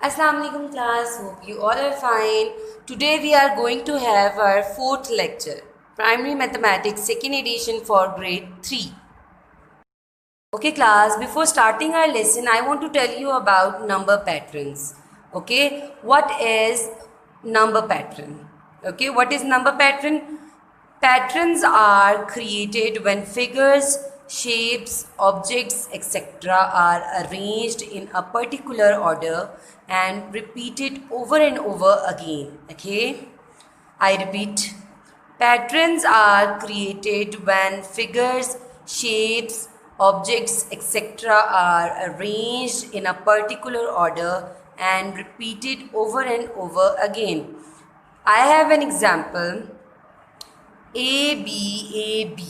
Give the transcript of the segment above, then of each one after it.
Assalamu alaikum class, hope you all are fine. Today we are going to have our fourth lecture, Primary Mathematics second edition for grade 3. Okay class, before starting our lesson, I want to tell you about number patterns. Okay, what is number pattern? Okay, what is number pattern? Patterns are created when figures, shapes, objects, etc. are arranged in a particular order and repeated over and over again. Okay, I repeat. Patterns are created when figures, shapes, objects, etc. are arranged in a particular order and repeated over and over again. I have an example. A, B, A, B.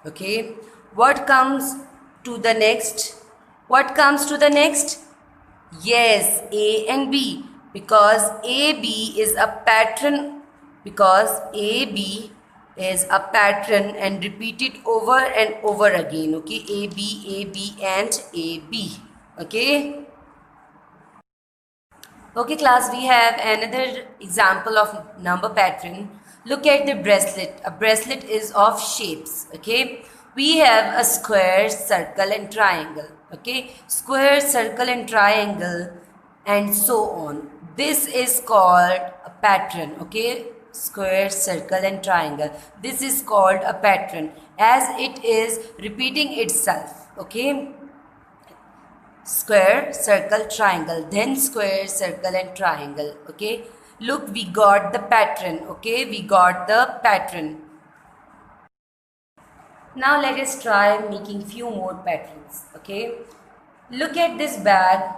Okay. What comes to the next? What comes to the next? Yes, A and B. Because AB is a pattern. Because AB is a pattern and repeated over and over again. Okay. AB, AB and AB. Okay. Okay class, we have another example of number pattern. Look at the bracelet. A bracelet is of shapes. Okay. We have a square, circle and triangle. Okay. Square, circle and triangle and so on. This is called a pattern. Okay. Square, circle and triangle. This is called a pattern as it is repeating itself. Okay. Square, circle, triangle, then square, circle and triangle. Okay, look, we got the pattern. Okay, we got the pattern. Now let us try making few more patterns. Okay, look at this bag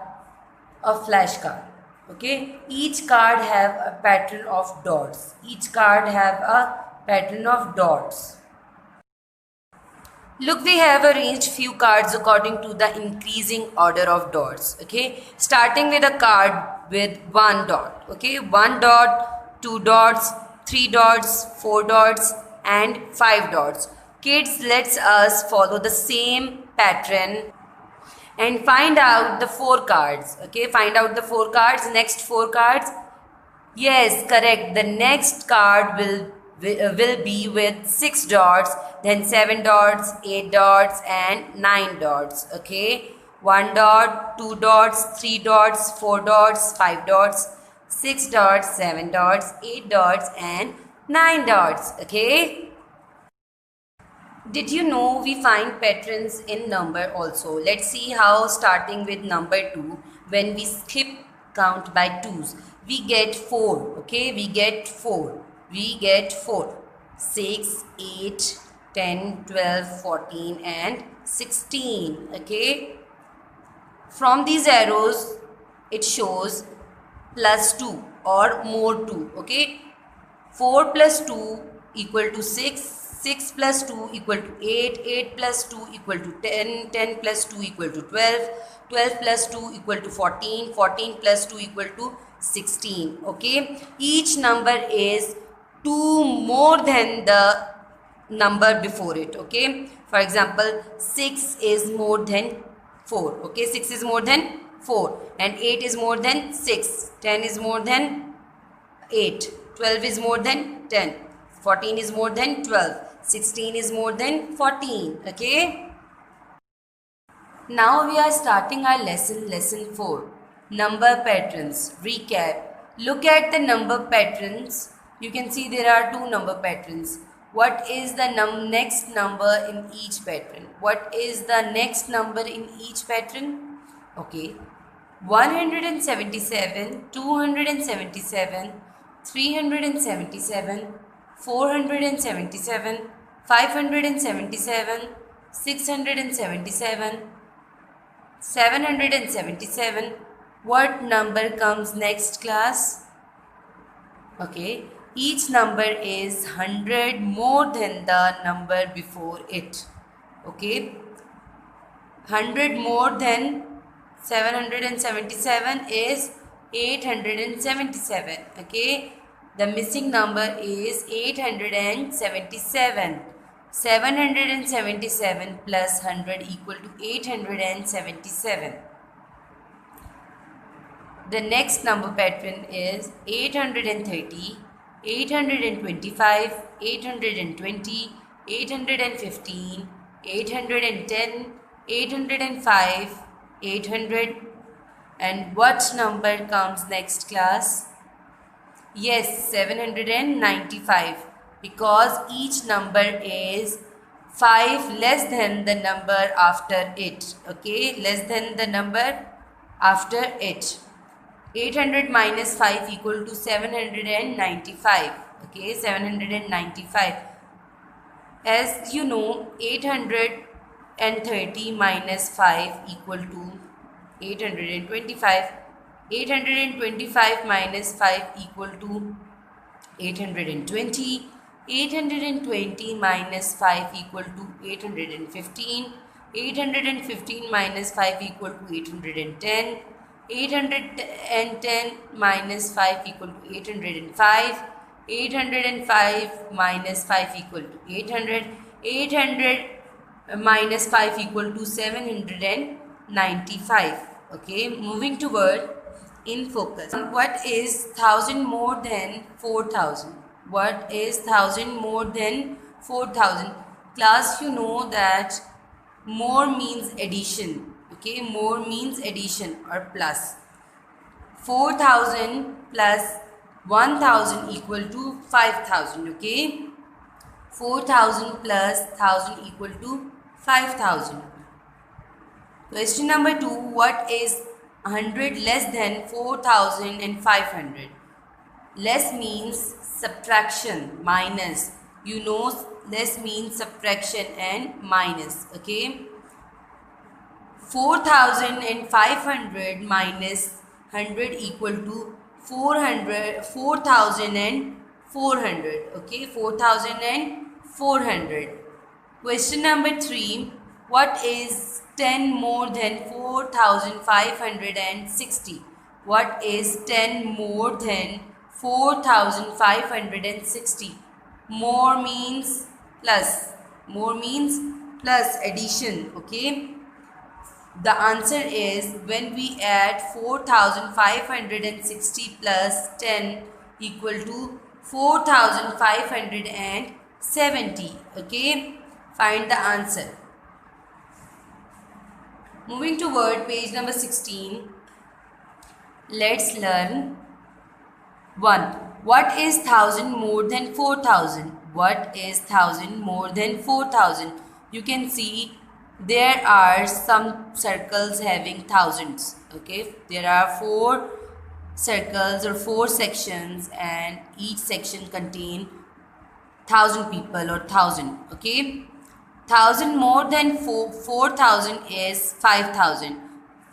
of flashcard. Okay, each card have a pattern of dots. Each card have a pattern of dots. Look, we have arranged few cards according to the increasing order of dots. Okay, starting with a card with one dot. Okay, one dot, two dots, three dots, four dots, and five dots. Kids, let's us follow the same pattern and find out the four cards. Okay, find out the four cards. Next four cards. Yes, correct. The next card will be with 6 dots, then 7 dots, 8 dots and 9 dots. Okay, 1 dot, 2 dots, 3 dots, 4 dots, 5 dots, 6 dots, 7 dots, 8 dots and 9 dots. Okay, did you know we find patterns in number also? Let's see how. Starting with number 2, when we skip count by 2s, we get 4. Okay, we get 4. We get 4. 6, 8, 10, 12, 14 and 16. Okay, from these arrows it shows plus 2 or more 2. Okay, 4 plus 2 equal to 6, 6 plus 2 equal to 8, 8 plus 2 equal to 10, 10 plus 2 equal to 12, 12 plus 2 equal to 14, 14 plus 2 equal to 16. Okay, each number is 2 more than the number before it. Okay, for example, 6 is more than 4. Okay, 6 is more than 4 and 8 is more than 6, 10 is more than 8, 12 is more than 10, 14 is more than 12, 16 is more than 14. Okay, now we are starting our lesson 4, number patterns. Recap. Look at the number patterns. You can see there are two number patterns. What is the next number in each pattern? What is the next number in each pattern? Okay, 177, 277, 377, 477, 577, 677, 777. What number comes next, class? Okay, each number is 100 more than the number before it. Okay, 100 more than 777 is 877. Okay, the missing number is 877. 777 plus 100 equal to 877. The next number pattern is 830, 825, 820, 815, 810, 805, 800. And what number comes next, class? Yes, 795, because each number is 5 less than the number after it. Okay, less than the number after it. 800 minus 5 equal to 795. Okay, 795. As you know, 830 minus 5 equal to 825. 825 minus 5 equal to 820. 820 minus 5 equal to 815. 815 minus 5 equal to 810. 810 minus 5 equal to 805. 805 minus 5 equal to 800. 800 minus 5 equal to 795. Okay, moving toward in focus. What is 1000 more than 4000? What is 1000 more than 4000? Class, you know that more means addition. Okay, more means addition or plus. 4000 plus 1000 equal to 5000. Okay, 4000 plus 1000 equal to 5000. Question number 2. What is 100 less than 4500? Less means subtraction, minus. You know, less means subtraction and minus. Okay. 4500 minus 100 equal to 4400. Okay, 4400. Question number 3. What is 10 more than 4560? What is 10 more than 4560? More means plus. More means plus addition. Okay. The answer is when we add 4560 plus 10 equal to 4570. Okay. Find the answer. Moving toward page number 16. Let's learn 1. What is 1000 more than 4000? What is 1000 more than 4000? You can see there are some circles having thousands. Okay, there are 4 circles or 4 sections, and each section contain 1000 people or 1000. Okay, 1000 more than 4000 is 5000.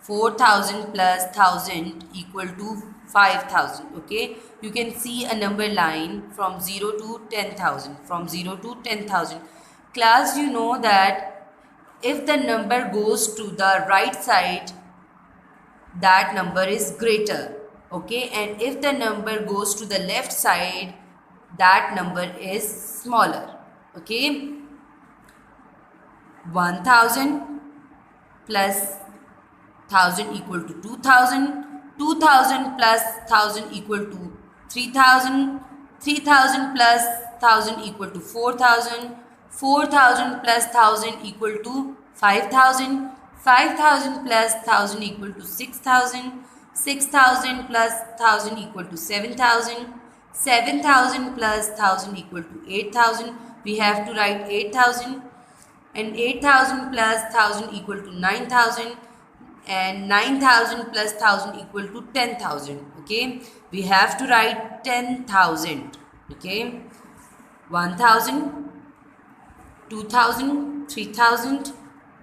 4000 plus 1000 equal to 5000. Okay, you can see a number line from 0 to 10,000. From 0 to 10,000. Class, you know that if the number goes to the right side, that number is greater. Okay, and if the number goes to the left side, that number is smaller. Okay, 1000 plus 1000 equal to 2000. 2000 plus 1000 equal to 3000. 3000 plus 1000 equal to 4000. 4000 plus 1000 equal to 5000. 5000 plus 1000 equal to 6000. 6000 plus 1000 equal to 7000. 7000 plus 1000 equal to 8000. We have to write 8000. And 8000 plus 1000 equal to 9000. And 9000 plus 1000 equal to 10,000. Okay, we have to write 10,000. Okay, 1000, 2000, 3000,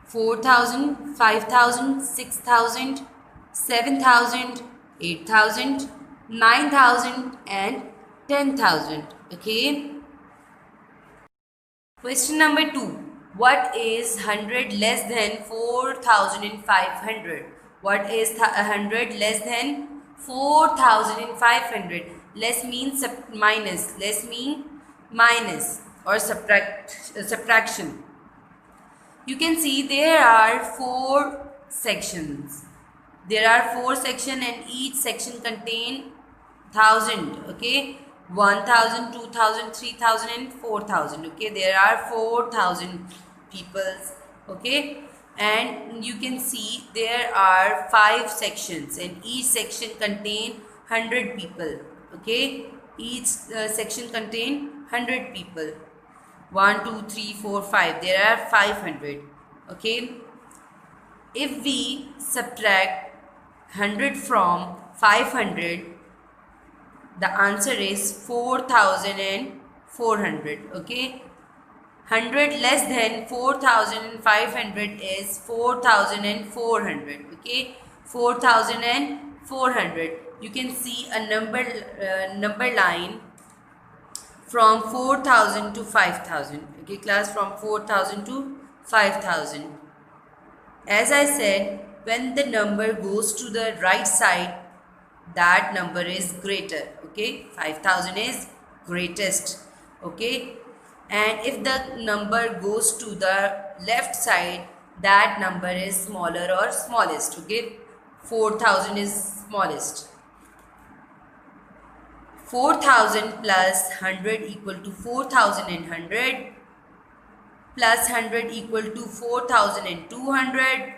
4000, 5000, 6000, 7000, 8000, 9000 and 10,000. Okay. Question number 2. What is 100 less than 4500? What is 100 less than 4500? Less means minus. Less mean minus or subtraction. You can see there are 4 sections. There are 4 sections and each section contain 1000. Okay, 1000, 2000, 3000 and 4000. Okay, there are 4000 peoples. Okay, and you can see there are 5 sections and each section contain 100 people. Okay, each section contain 100 people. 1 2 3 4 5, there are 500. Okay, if we subtract 100 from 500, the answer is 4400. Okay, 100 less than 4500 is 4400. Okay, 4400. You can see a number line from 4000 to 5000. Okay, class, from 4000 to 5000. As I said, when the number goes to the right side, that number is greater. Okay, 5000 is greatest. Okay, and if the number goes to the left side, that number is smaller or smallest. Okay, 4000 is smallest. 4000 plus 100 equal to 4100, plus 100 equal to 4200,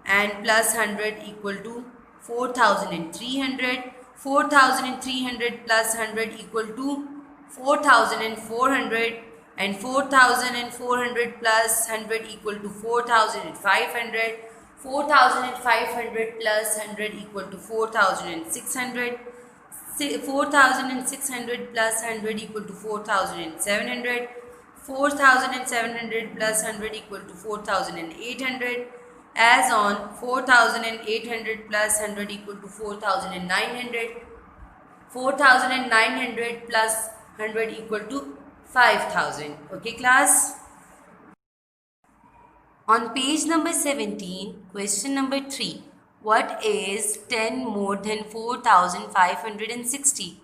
and plus 100 equal to 4300. 4300 plus 100 equal to 4400, and 4400 plus 100 equal to 4500. 4500 plus 100 equal to 4600. 4600 plus 100 equal to 4700. 4700 plus 100 equal to 4800. As on, 4800 plus 100 equal to 4900. 4900 plus 100 equal to 5000. Okay, class? On page number 17, question number 3. What is 10 more than 4560?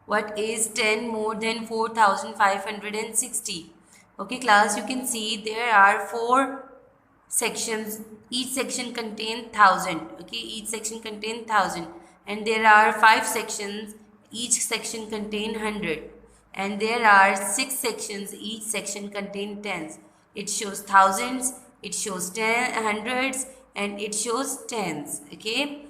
What is 10 more than 4560? Okay, class, you can see there are 4 sections. Each section contains 1000. Okay, each section contains 1000. And there are 5 sections. Each section contains 100. And there are 6 sections. Each section contains tens. It shows thousands, it shows hundreds, and it shows tens. Okay,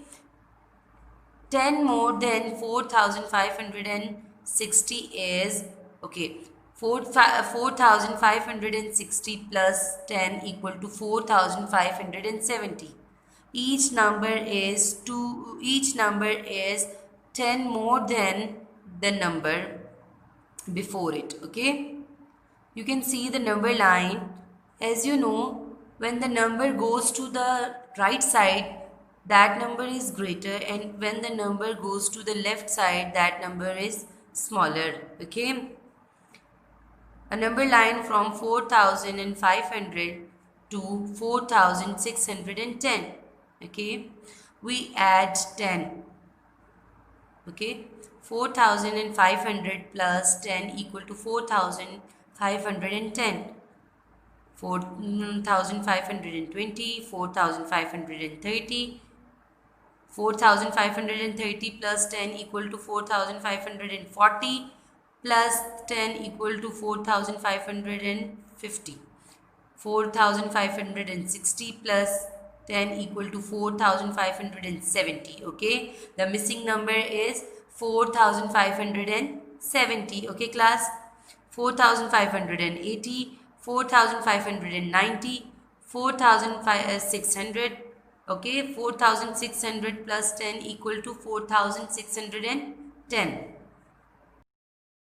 10 more than 4560 is, okay, 4560 plus 10 equal to 4570. Each number is 10 more than the number before it. Okay, you can see the number line. As you know, when the number goes to the right side, that number is greater, and when the number goes to the left side, that number is smaller. Okay, a number line from 4500 to 4610. Okay, we add 10. Okay, 4500 plus 10 equal to 4510. 4520, 4530. 4530 plus 10 equal to 4540, plus 10 equal to 4550. 4560 plus 10 equal to 4570. Okay, the missing number is 4570. Okay, class? 4580, 4590, 4600. Okay, 4600 plus 10 equal to 4610.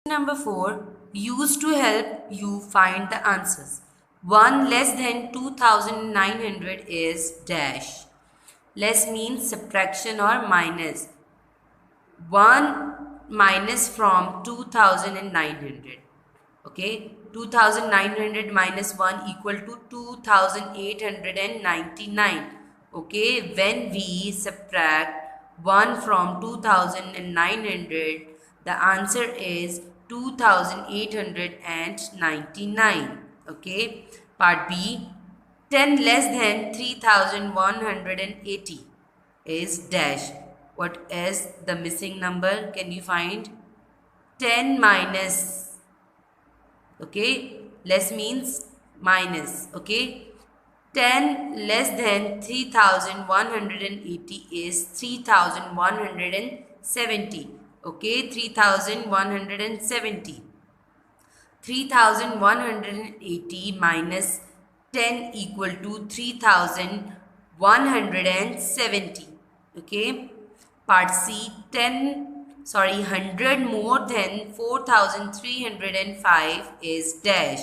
Number 4, used to help you find the answers. 1 less than 2900 is dash. Less means subtraction or minus. 1 minus from 2900. Okay, 2900 minus 1 equal to 2899. Okay, when we subtract 1 from 2900, the answer is 2899. Okay, part B, 10 less than 3180 is dash. What is the missing number? Can you find? 10 minus, okay, less means minus, okay. 10 less than 3180 is 3170, okay. 3170. 3180 minus 10 equal to 3170, okay. Part C, 100 more than 4305 is dash.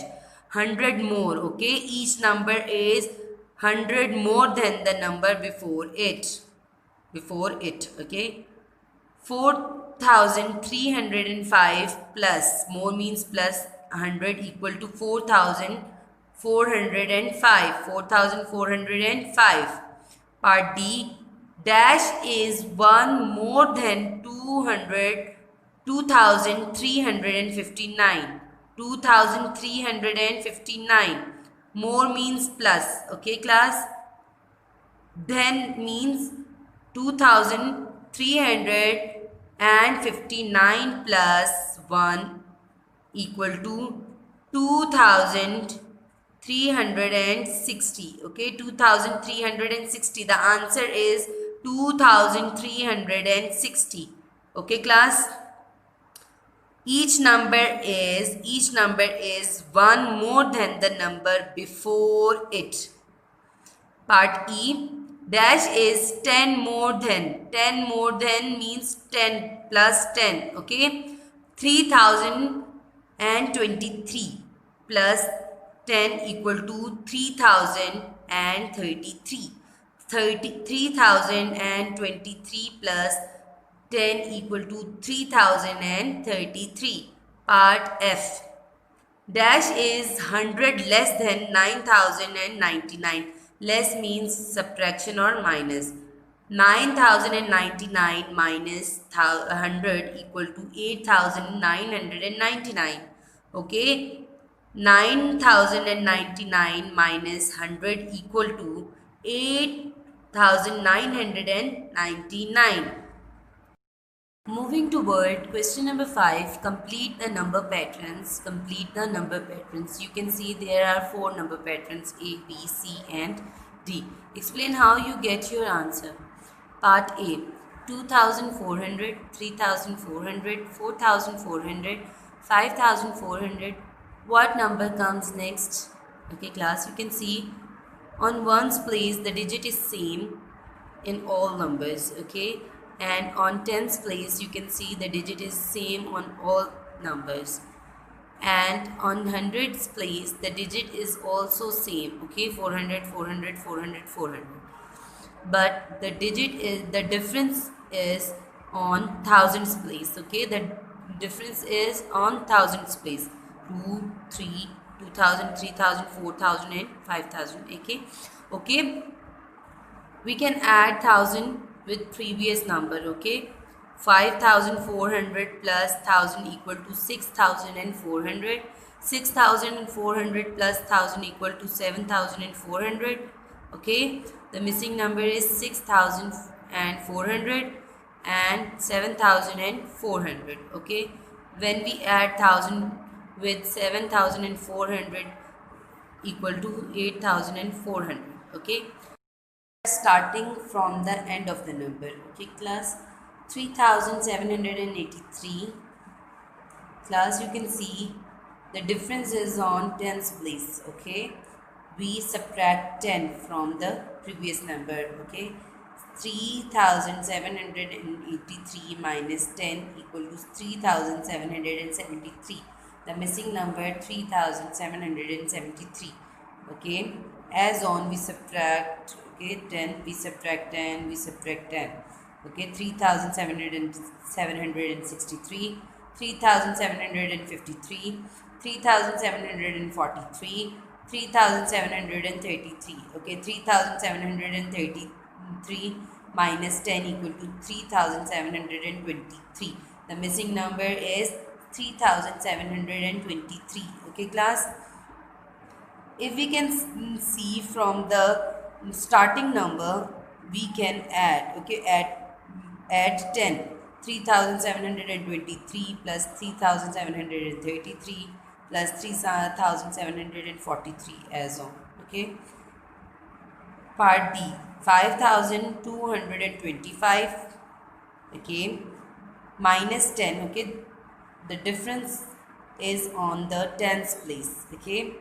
100 more, okay. Each number is 100 more than the number before it, okay. 4305 plus, more means plus 100, equal to 4405. 4405. Part D, dash is 1 more than 2359. 2359. More means plus, okay class. Then means 2359 plus 1 equal to 2360, okay. 2360. The answer is 2360, okay class. Each number is 1 more than the number before it. Part E, dash is 10 more than. 10 more than means 10 plus 10, okay. 3023 plus 10 equal to 3033. 3023 plus 10 equal to 3033. Part F, dash is 100 less than 9099. Less means subtraction or minus. 9099 minus 100 equal to 8999, okay. 9099 minus 100 equal to 8999. Moving toward question number 5, complete the number patterns. Complete the number patterns. You can see there are 4 number patterns, A, B, C and D. Explain how you get your answer. Part A, 2400, 3400, 4400, 5400. What number comes next? Okay class, you can see on ones place the digit is same in all numbers, okay. And on tens place you can see the digit is same on all numbers, and on hundreds place the digit is also same, okay. 400 400 400 400. But the difference is on thousands place, okay. The difference is on thousands place. 2 3 2000 3000 4000 and 5000, okay. We can add 1000 with previous number, okay. 5400 plus 1000 equal to 6400. 6400 plus 1000 equal to 7400, okay. The missing number is 6400 and 7400, okay. When we add 1000 with 7400 equal to 8400, okay. Starting from the end of the number, okay class. 3783. Class, you can see the difference is on tens place, okay. We subtract 10 from the previous number, okay. 3783 minus 10 equal to 3773. The missing number 3773, okay. As on we subtract, okay, 10, we subtract 10, we subtract 10, okay. 3763, 3753, 3743, 3733, okay. 3733 minus 10 equal to 3723. The missing number is 3723, okay class. If we can see from the starting number, we can add, okay, add 10. 3723 plus 3733 plus 3743 as on, okay. Part B, 5225, okay, minus 10, okay, the difference is on the tens place, okay.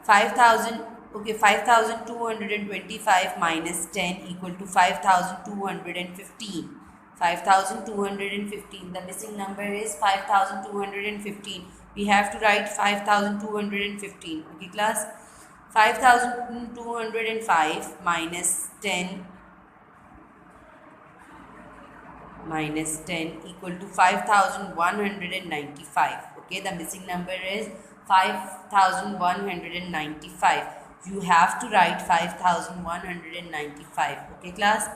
5000, okay, 5225 minus 10 equal to 5215. 5215, the missing number is 5215. We have to write 5215, okay class. 5205 minus 10 equal to 5195, okay. The missing number is 5195. You have to write 5195, okay class.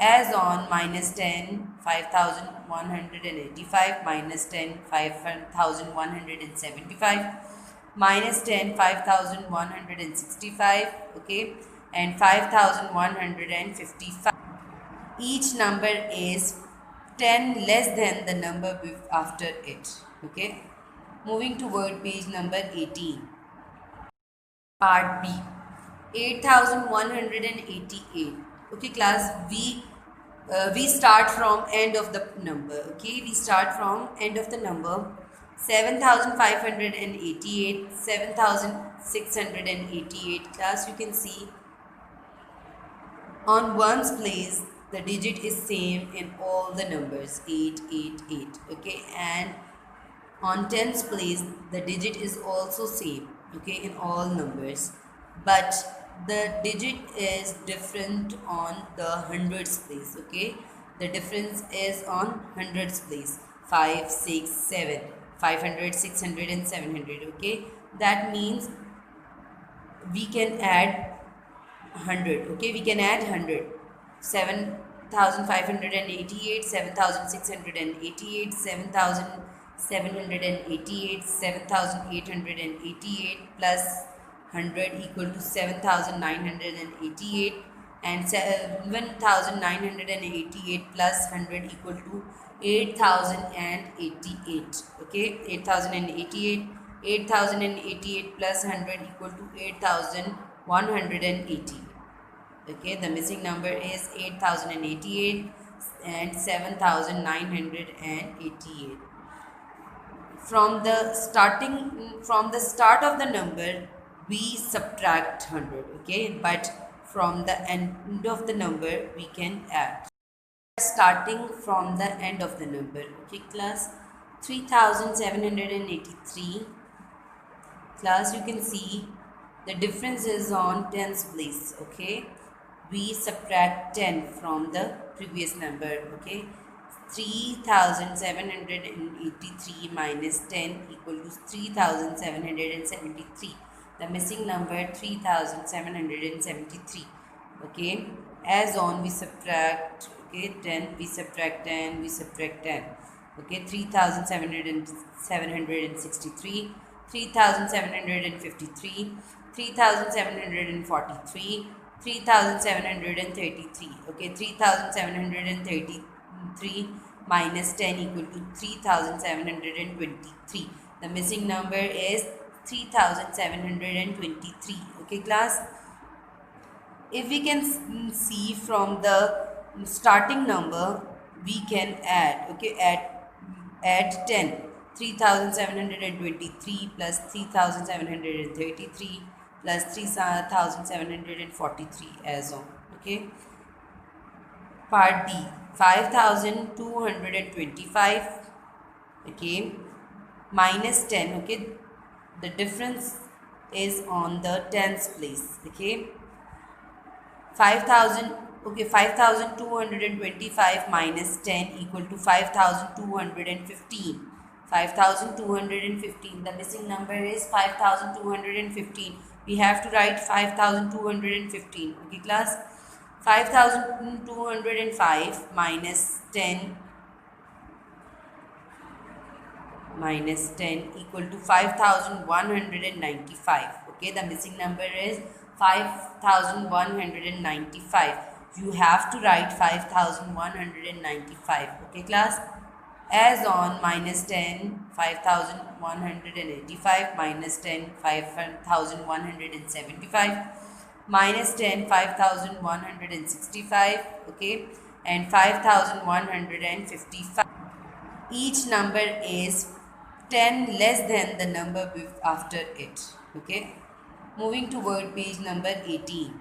As on minus 10 5185, minus 10 5175, minus 10 5165, okay, and 5155. Each number is 10 less than the number after it, okay. Moving toward page number 18, part B, 8188, okay class. We start from end of the number, okay. We start from end of the number. 7588, 7688, class. You can see on ones place the digit is same in all the numbers, 888, okay, and on tens place the digit is also same, okay, in all numbers, but the digit is different on the hundreds place, okay. The difference is on hundreds place, 5 6 7, 500 600 and 700, okay. That means we can add 100, okay. We can add 100. 7588, 7688, 7788, 7888 plus 100 equal to 7988, and 7988 plus 100 equal to 8088, okay. 8088 plus 100 equal to 8180, okay. The missing number is 8088 and 7988. From the start of the number we subtract 100, okay, but from the end of the number we can add. Starting from the end of the number, okay class. 3783, class. You can see the difference is on tens place, okay. We subtract 10 from the previous number, okay. 3783 minus 10 equal to 3773. The missing number 3773, okay. As on we subtract, okay, 10, we subtract 10, we subtract 10, okay. 3763, 3753, 3743, 3733, okay. 3733 minus 10 equal to 3723. The missing number is 3723, okay class. If we can see from the starting number we can add, okay, add 10. 3723 plus 3733 plus 3743 as on, okay. Part B, 5225, okay, minus 10, okay. The difference is on the tens place, okay. 5000, okay, 5225 minus 10 equal to 5215. 5215, the missing number is 5215. We have to write 5215, okay class. 5205 minus 10 equal to 5195, okay. The missing number is 5195. You have to write 5195. Okay class? As on minus 10, 5185, minus 10, 5175, minus 10, 5165, okay, and 5155. Each number is 10 less than the number after it, okay. Moving toward page number 18.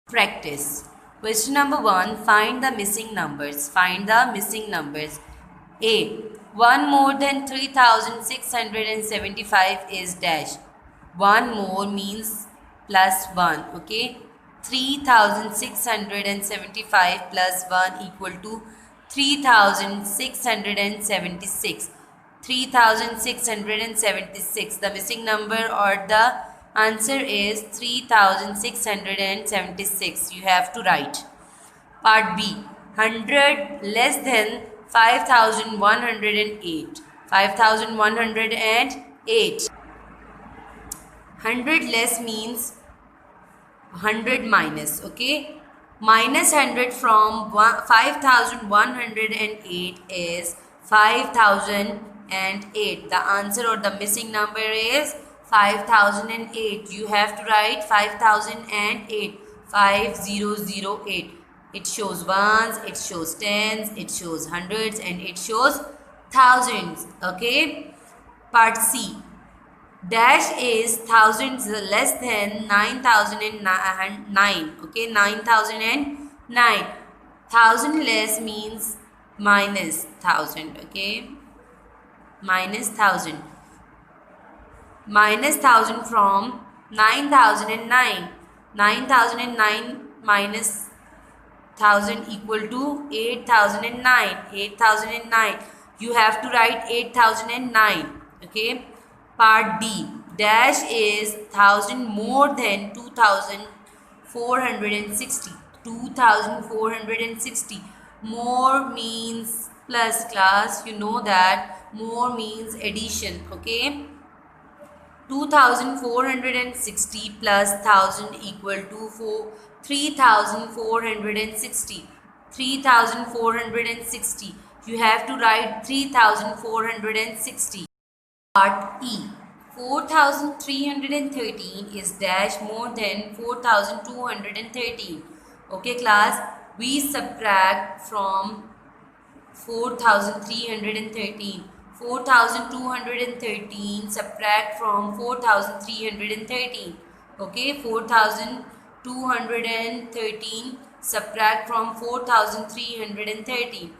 Practice. Question number 1. Find the missing numbers. Find the missing numbers. A. 1 more than 3675 is dash. 1 more means plus 1. Okay. 3675 plus 1 equal to 3676. 3676. The missing number or the answer is 3676. You have to write. Part B. 100 less than 5108. 5108. 100 less means 100 minus. Okay. Minus 100 from 5108 is 5008. The answer or the missing number is 5008. You have to write 5008. 5008. It shows ones, it shows tens, it shows hundreds, and it shows thousands. Okay. Part C. Dash is thousands less than 9009. Okay, 9009. 1000 less means minus 1000. Okay, minus 1000. Minus 1000 from 9009. 9009 minus 1000 equal to 8009. 8009. You have to write 8009. Okay. Part D. Dash is 1000 more than 2460. 2460. More means plus class. You know that more means addition. Okay. 2460 plus 1000 equal to 3460. 3460. You have to write 3460. Part E. 4313 is dash more than 4213. Okay class, we subtract from 4313. 4213 subtract from 4313. Okay, 4213 subtract from 4313.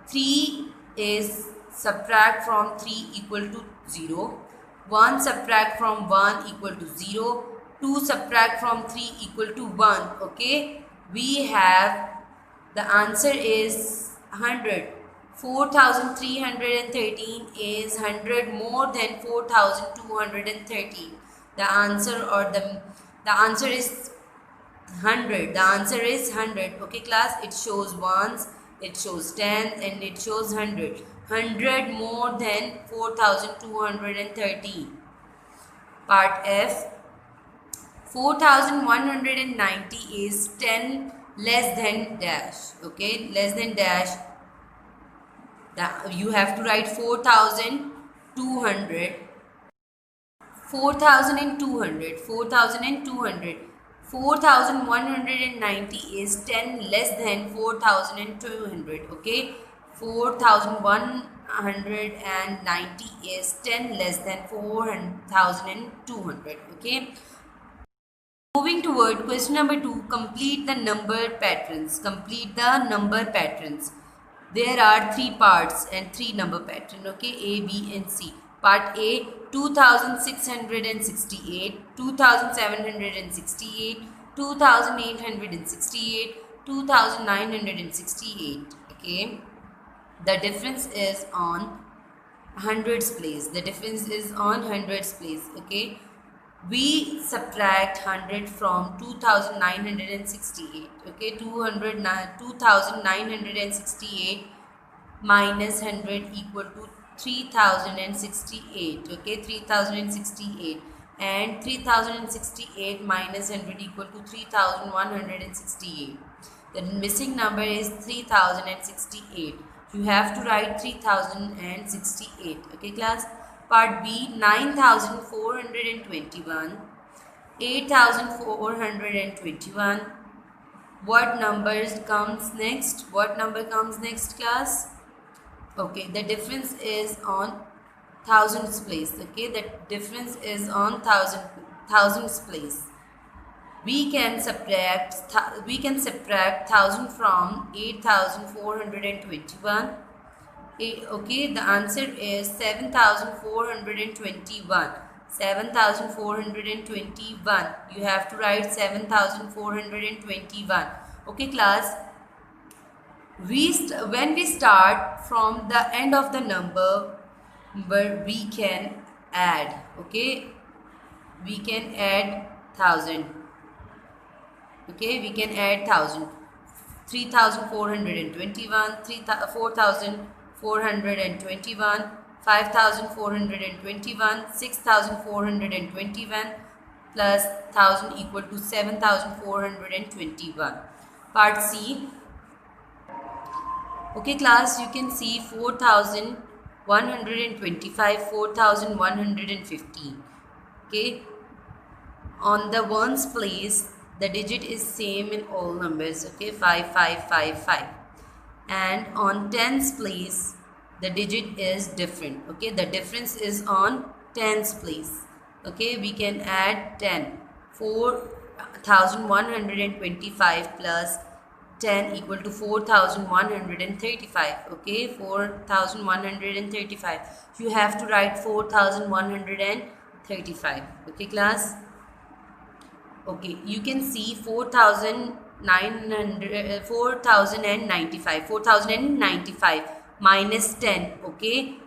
3 is subtract from 3 equal to 0. 1 subtract from 1 equal to 0. 2 subtract from 3 equal to 1. Okay, we have the answer is 100. 4313 is 100 more than 4213. The answer or the answer is 100. The answer is 100. Okay class, it shows ones, it shows tens, and it shows 100. 100 more than 4213. Part F. 4190 is 10 less than dash. Okay, less than dash. You have to write 4200. 4200. 4200. 4190 is 10 less than 4200. Okay, 4190 is 10 less than 4200. Okay. Moving toward question number 2, complete the number patterns. Complete the number patterns. There are 3 parts and 3 number patterns. Okay, A, B, and C. Part A, 2668, 2768, 2868, 2968. Okay, the difference is on hundreds place. The difference is on hundreds place. Okay, we subtract 100 from 2968. Okay, 2968 minus 100 equal to 3068. Okay, 3068. and 3068 minus 100 equal to 3168. The missing number is 3068. You have to write 3068. Okay class. Part B, 9421, 8421. What numbers comes next? What number comes next class? Okay, the difference is on thousands place. Okay, the difference is on thousands place. We can subtract 1000 from 8421. Okay, the answer is 7421. 7421. You have to write 7421. Okay class. When we start from the end of the number, but we can add. Okay, we can add 1000. Okay, we can add 1000. 3421, 4421, 5421, 6421 plus 1000 equal to 7421. Part C. Okay class, you can see 4125, 4115. Okay, on the ones place the digit is same in all numbers. Okay, 5555. And on tens place the digit is different. Okay, the difference is on tens place. Okay, we can add 10. 4125 plus 10 equal to 4135. Okay, 4135. You have to write 4135. Okay class. Okay, you can see 4095 minus 10. Okay,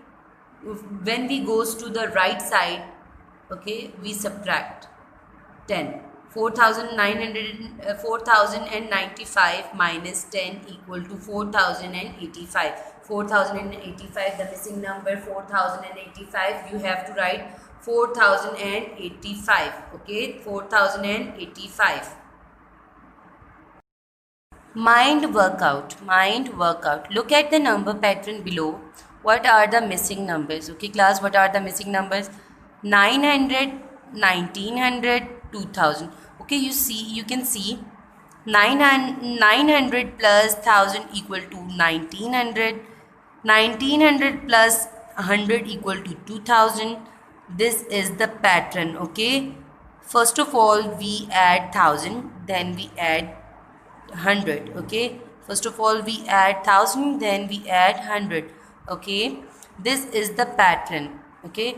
when we goes to the right side, okay, we subtract 10. 4095 minus 10 equal to 4085. 4085, the missing number 4085. You have to write 4085. Okay, 4085. Mind workout. Look at the number pattern below. What are the missing numbers? Okay class, what are the missing numbers? 900, 1900, 2000. Okay, you can see 900 plus 1000 equal to 1900. 1900 plus 100 equal to 2000. This is the pattern. Okay, first of all we add 1000, then we add 100. Okay, first of all we add 1000, then we add 100. Okay, this is the pattern. Okay,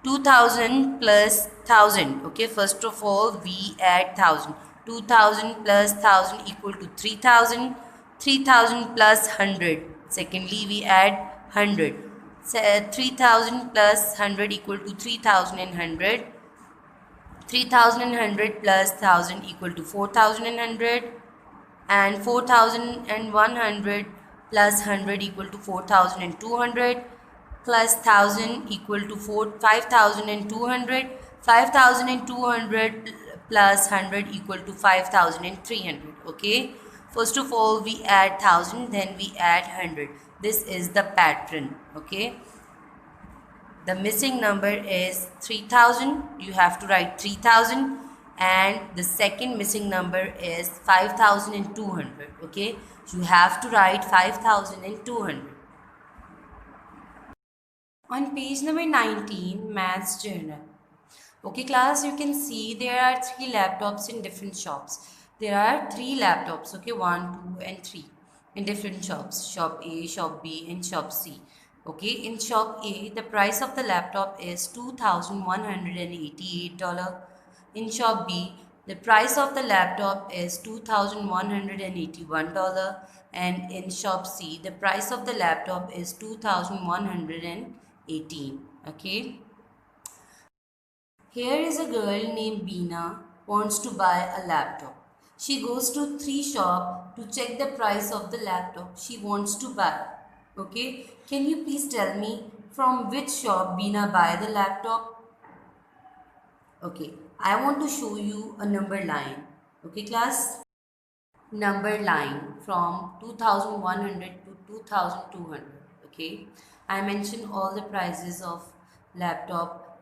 2000 plus 1000. Okay, first of all we add 1000. 2000 plus 1000 equal to 3000. 3000 plus 100. Secondly we add 100. 3000 plus 100 equal to 3100. 3100 plus 1000 equal to 4100. And 4100 plus 100 equal to 4200 plus 1000 equal to 5200. 5200 plus 100 equal to 5300. Okay, first of all we add 1000, then we add 100. This is the pattern. Okay, the missing number is 3000. You have to write 3000. And the second missing number is 5200. Okay, you have to write 5200. On page number 19, Maths Journal. Okay class, you can see there are 3 laptops in different shops. There are 3 laptops, okay, 1, 2 and 3 in different shops. Shop A, shop B and shop C. Okay, in shop A the price of the laptop is $2,188. In shop B, the price of the laptop is $2,181, and in shop C, the price of the laptop is $2,118. Okay. Here is a girl named Beena wants to buy a laptop. She goes to 3 shops to check the price of the laptop she wants to buy. Okay. Can you please tell me from which shop Beena buy the laptop? Okay, I want to show you a number line. Okay, class? Number line from 2100 to 2200. Okay, I mentioned all the prices of laptop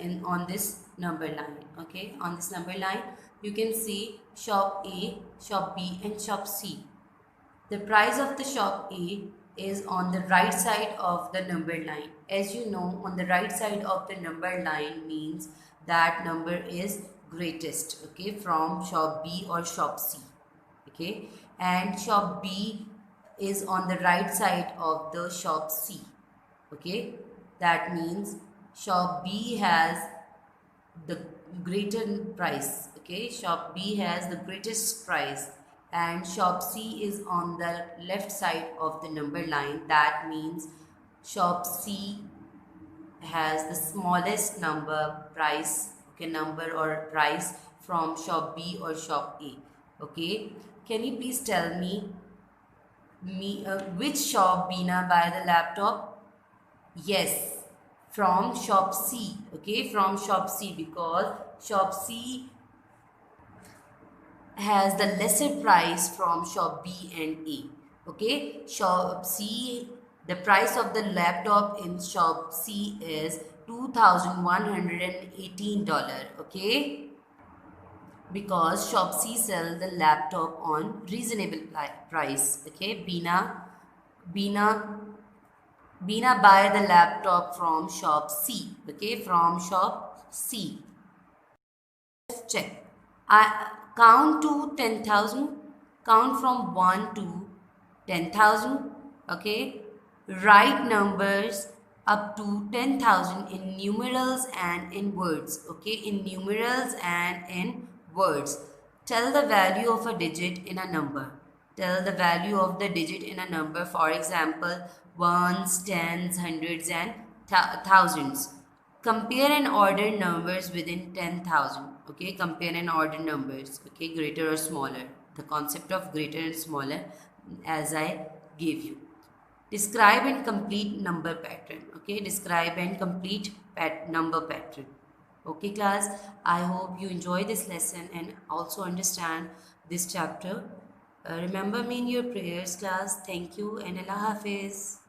in on this number line. Okay, on this number line you can see shop A, shop B and shop C. The price of the shop A is on the right side of the number line. As you know, on the right side of the number line means that number is greatest, okay, from shop B or shop C, okay, and shop B is on the right side of the shop C, okay. That means shop B has the greater price, okay. Shop B has the greatest price and shop C is on the left side of the number line. That means shop C has the smallest number price, okay, number or price from shop B or shop A. Okay, can you please tell me which shop Bina buy the laptop? Yes, from shop C. Okay, from shop C, because shop C has the lesser price from shop B and A. Okay, shop C, the price of the laptop in shop C is $2,118. Okay, because shop C sell the laptop on reasonable price. Okay, Bina Bina buy the laptop from shop C. Okay, from shop C. Check. I count to 10,000. Count from 1 to 10,000. Okay. Write numbers up to 10,000 in numerals and in words. Okay, in numerals and in words. Tell the value of a digit in a number. Tell the value of the digit in a number. For example, ones, tens, hundreds, and thousands. Compare and order numbers within 10,000. Okay, compare and order numbers. Okay, greater or smaller. The concept of greater and smaller as I gave you. Describe and complete number pattern. Okay, describe and complete number pattern. Okay, class, I hope you enjoy this lesson and also understand this chapter. Remember me in your prayers, class. Thank you and Allah Hafiz.